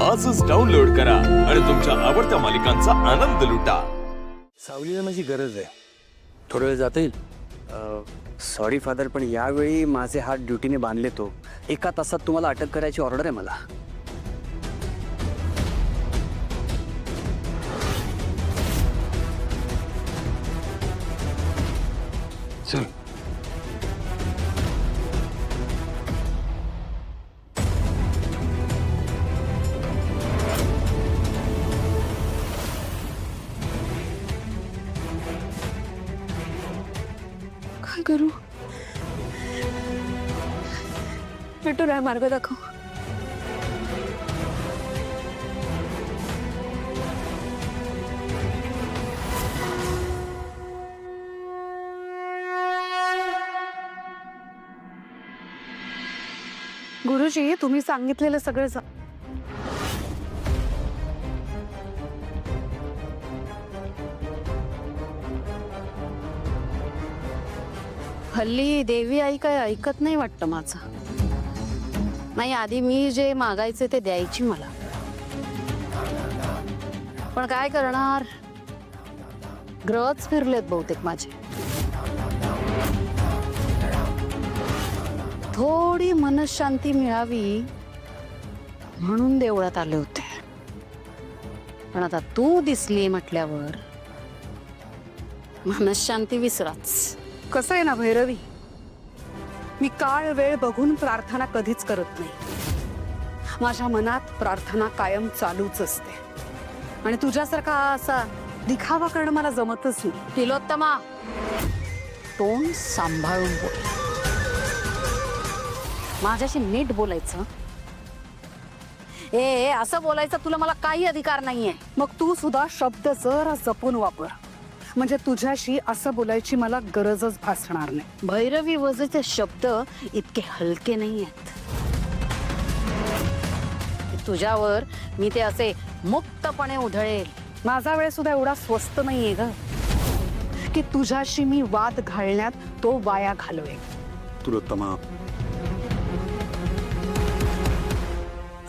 आजच डाउनलोड करा आणि तुमच्या आवडत्या मालिकांचा आनंद लुटा। सावलीला माझी गरज आहे, थोडा वेळ जाता येईल? सॉरी फादर, पण यावेळी माझे हात ड्युटीने बांधले तो। 1 तासात तुम्हाला अटक करायची ऑर्डर आहे मला। चल. काय करू? नटूराय मार्ग दाखव। गुरुजी, तुम्ही सांगितलेलं सगळं हल्ली देवी आई काय ऐकत नाही वाटतं माझं। नाही, आधी मी जे मागायचे ते द्यायची मला, पण काय करणार, ग्रहच फिरलेत बहुतेक माझे। थोडी मनशांती मिळावी म्हणून देवळात आले होते, पण आता तू दिसली म्हटल्यावर मनशांती विसराच। कसं आहे ना भैरवी, मी काळ वेळ बघून प्रार्थना कधीच करत नाही। माझ्या मनात प्रार्थना कायम चालूच असते, आणि तुझ्यासारखा असा दिखावा करणं मला जमतच नाही। तिलोत्तमा, तोंड सांभाळून बोल, माझ्याशी नीट बोलायचं। ए, असं बोलायचं तुला मला काही अधिकार नाहीये। मग तू सुद्धा शब्द जरा जपून वापर, म्हणजे तुझ्याशी असं बोलायची मला गरजच भासणार नाही। भैरवी वजेचे शब्द इतके हलके नाही आहेत। तुझ्यावर मी ते असे मुक्तपणे उधळेल। माझा वेळ सुद्धा एवढा स्वस्त नाहीये ग की तुझ्याशी मी वाद घालण्यात तो वाया घालवेल। तिलोत्तमा,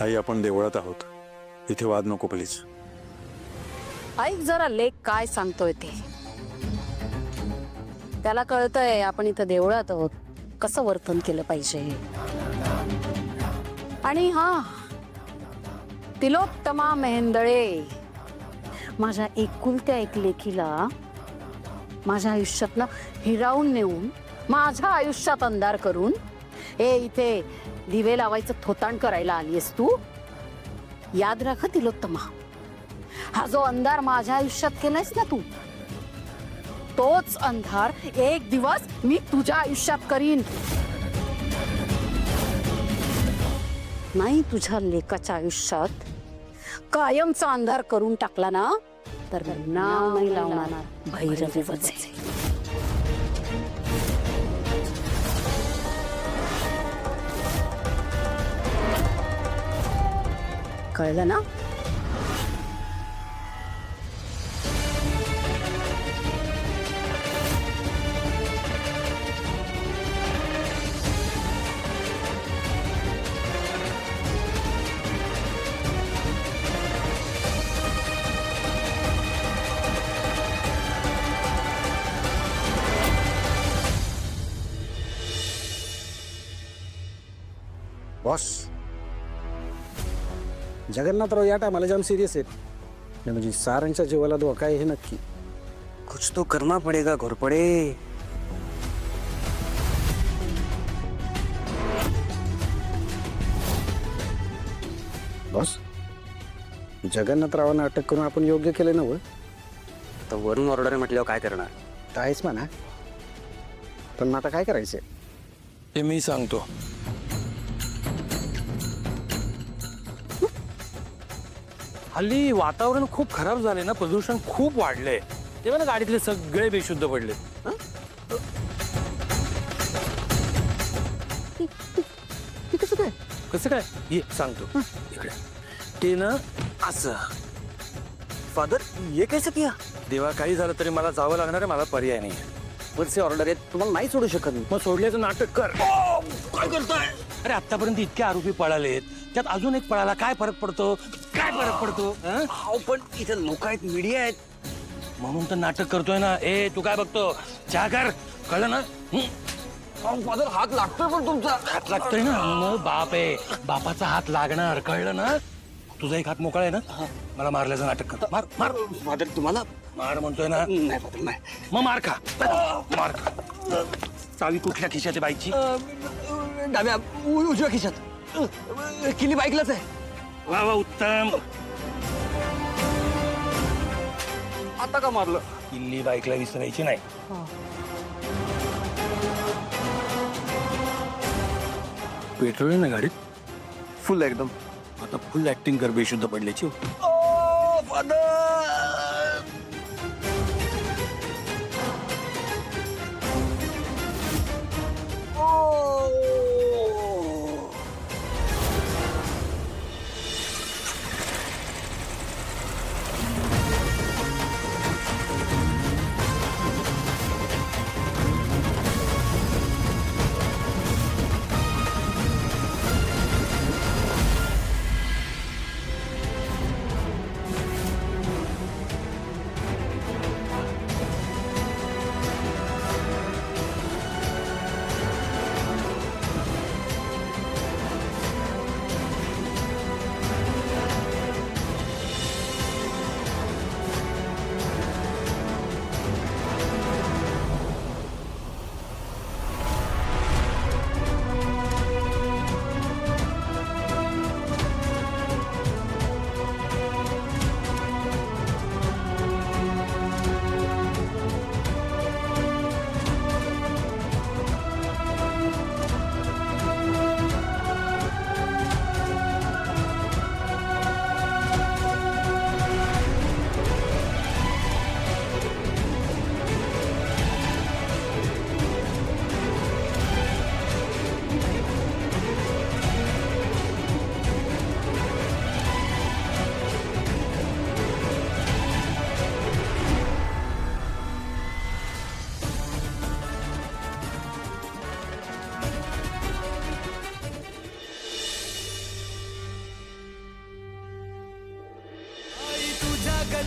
आई आपण देवळात आहोत, इथे वाद नको प्लीज। ऐक जरा लेक काय सांगतोय ते, त्याला कळतंय आपण इथं देवळात आहोत, कसं वर्तन केलं पाहिजे। आणि हा, तिलोत्तमा मेहेंदळे, माझ्या एकुलत्या एक लेकीला माझ्या आयुष्यातनं हिरावून नेऊन माझ्या आयुष्यात अंधार करून इथे दिवे लावायचं थोतांड करायला आलीयस तू। याद राख तिलोत्तमा, हा जो अंधार माझ्या आयुष्यात केलायस ना तू, तोच अंधार एक दिवस मी तुझ्या आयुष्यात करीन। नाही, तुझ्या लेकाच्या आयुष्यात कायमचा अंधार करून टाकला ना, तर नाव नाही लावणार भैरवी वजे। कळलं ना? बॉस, जगन्नाथराव या टायमाला जाम सिरियस आहेत, म्हणजे सारांच्या जीवाला धोका आहे हे नक्की। कुछ तो करना पडेगा घोरपडे। बॉस, जगन्नाथरावांना अटक करून आपण योग्य केलं नव्ह, तर वरून ऑर्डर म्हटल्यावर काय करणार? काहीच म्हणा, पण मग आता काय करायचंय ते मी सांगतो। हल्ली वातावरण खूप खराब झाले ना, प्रदूषण खूप वाढलंय, तेव्हा ना गाडीतले सगळे बेशुद्ध पडले। कसं काय ये सांगतो इकडे। ते ना असं, फादर ये कैसे किया? देवा काही झालं तरी मला जावं लागणार आहे, मला पर्याय नाही। वरचे ऑर्डर आहेत, तुम्हाला नाही सोडू शकत मी। मग सोडल्याचं नाटक कर। काय करताय? अरे आतापर्यंत इतके आरोपी पळालेत, त्यात अजून एक पळाला काय फरक पडतो? काय फरक पडतो हं? अहो पण इथे लोक आहेत, मीडिया आहेत. म्हणून तर नाटक करतोय ना. ए तू काय बघतो? चहा कर, कळलं ना? फादर हात लागतोय पण तुमचा. हात लागतोय ना, मग बाप आहे, बापाचा हात लागणार, कळलं ना? तुझा एक हात मोकळा आहे ना, मला मारल्याचं नाटक कर. मार मार फादर तुम्हाला मार म्हणतोय ना, नाही फादर नाही. मग मार खा, मार खा. चावी कुठल्या खिशात आहे बाईकची? डाव्या उजव्या खिशात. किल्ली बाईकलाच आहे. वा वा, उत्तम. आता का मारलं? किल्ली बाईकला विसरायची नाही. पेट्रोल आहे ना गाडीत? फुल एकदम. आता फुल ऍक्टिंग कर बेशुद्ध पडल्याची.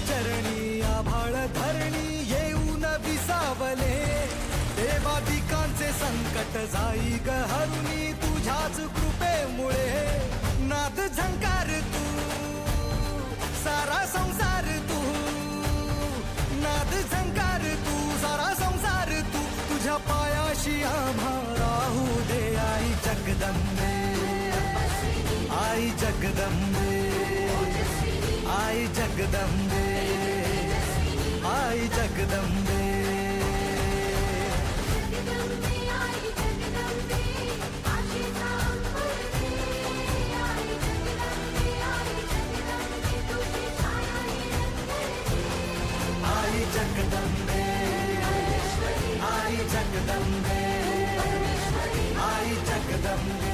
चरणी आभाळ धरणी येऊन विसावले, देवादिकांचे संकट जाई ग हरुणी तुझ्याच कृपेमुळे. नाद झंकार तू सारा संसार तू, नाद झंकार तू सारा संसार तू, तुझ्या पायाशी आम्हा राहू दे आई जगदंबे, आई जगदंबे, आई जगदंबे, आई जगदंबे. आई जगदंबे, आई जगदंबे, आई जगदंबे.